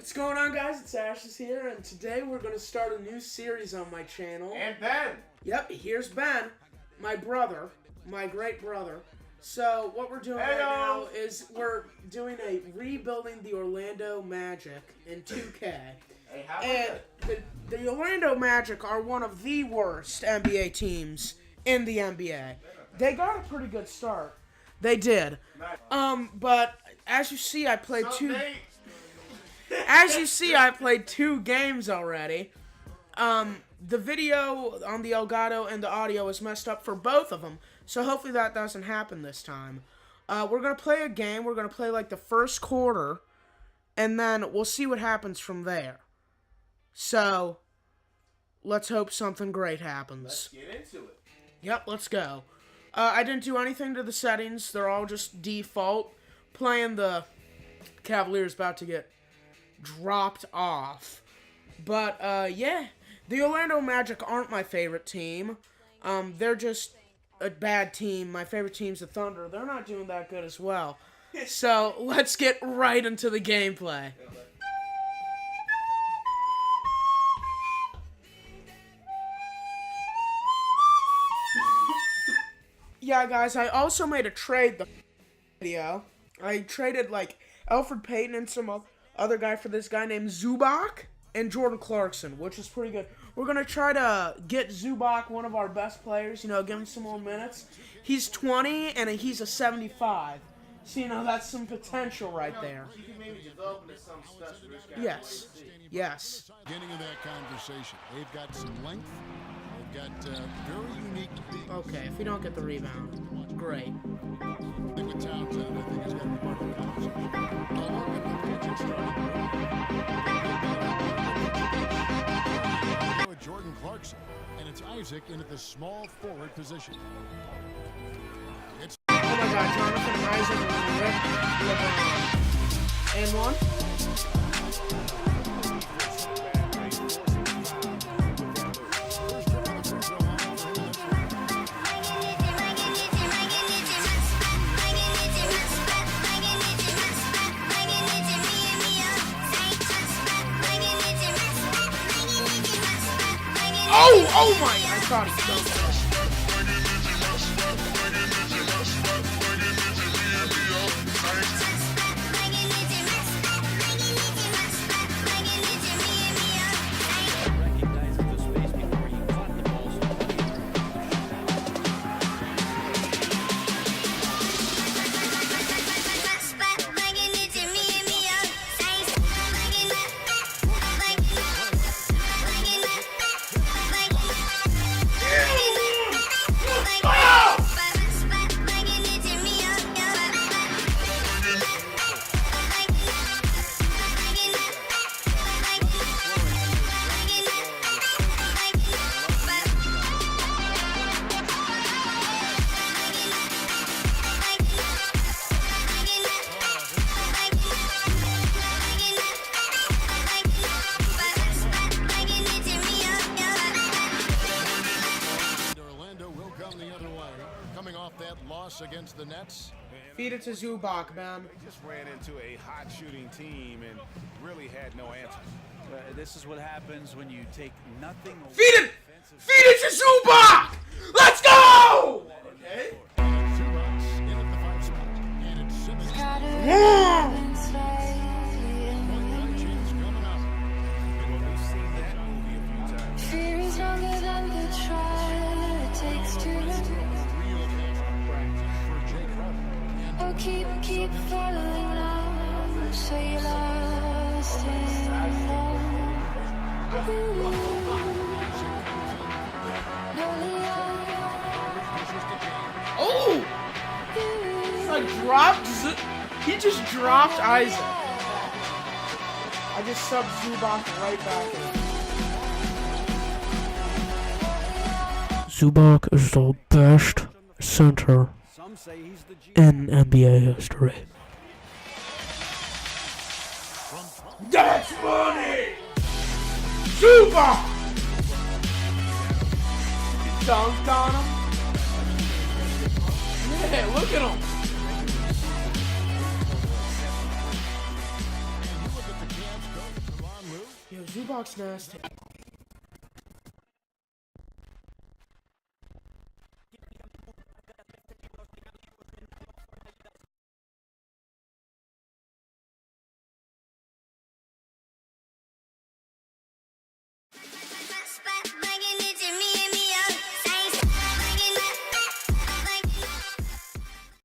What's going on, guys? It's Ashes here, and today we're going to start a new series on my channel. And Ben! Yep, here's Ben, my brother, my great brother. So, what we're doing right now is we're doing a rebuilding the Orlando Magic in 2K. Hey, how And the Orlando Magic are one of the worst NBA teams in the NBA. They got a pretty good start. They did. But as you see, I played two games already. The video on the Elgato and the audio is messed up for both of them, so hopefully that doesn't happen this time. We're going to play a game. We're going to play like the first quarter, and then we'll see what happens from there. So, let's hope something great happens. Let's get into it. Yep, let's go. I didn't do anything to the settings. They're all just default. Playing the Cavaliers about to get dropped off. But, yeah. The Orlando Magic aren't my favorite team. They're just a bad team. My favorite team's the Thunder. They're not doing that good as well. So, let's get right into the gameplay. Yeah, guys, I also made a trade the video. I traded, like, Alfred Payton and some other guy for this guy named Zubac and Jordan Clarkson, which is pretty good. We're going to try to get Zubac, one of our best players, give him some more minutes. He's 20, and he's a 75. So, that's some potential right there. You can maybe develop into some special for this guy. Yes. Yes. Beginning of that conversation, they've got some length. They've got very unique beats. Okay, if we don't get the rebound, great. I think with Townsend, I think he's got to be part of the conversation. Look at the Magic starting. With Jordan Clarkson, and it's Isaac in at the small forward position. It's Oh my God, Jonathan Isaac and one. Oh my! I thought he dunked it. against the Nets. Feed it to Zubac, man. They just ran into a hot shooting team and really had no answer. This is what happens when you take nothing away. Feed it! Feed it to Zubac! Let's go! Okay. Zubac's in at the 5 spot. And it's Simmons. Yeah. Coming up. We've seen that movie a few times. Fear is longer than the trial it takes to oh, keep following now. So you're lost in love. Oh! He just dropped Isaac. I just subbed Zubac right back in. Zubac is the best center in NBA history. That's funny! Zubac! Dunked on him. Yeah, look at him. Zubac's nasty.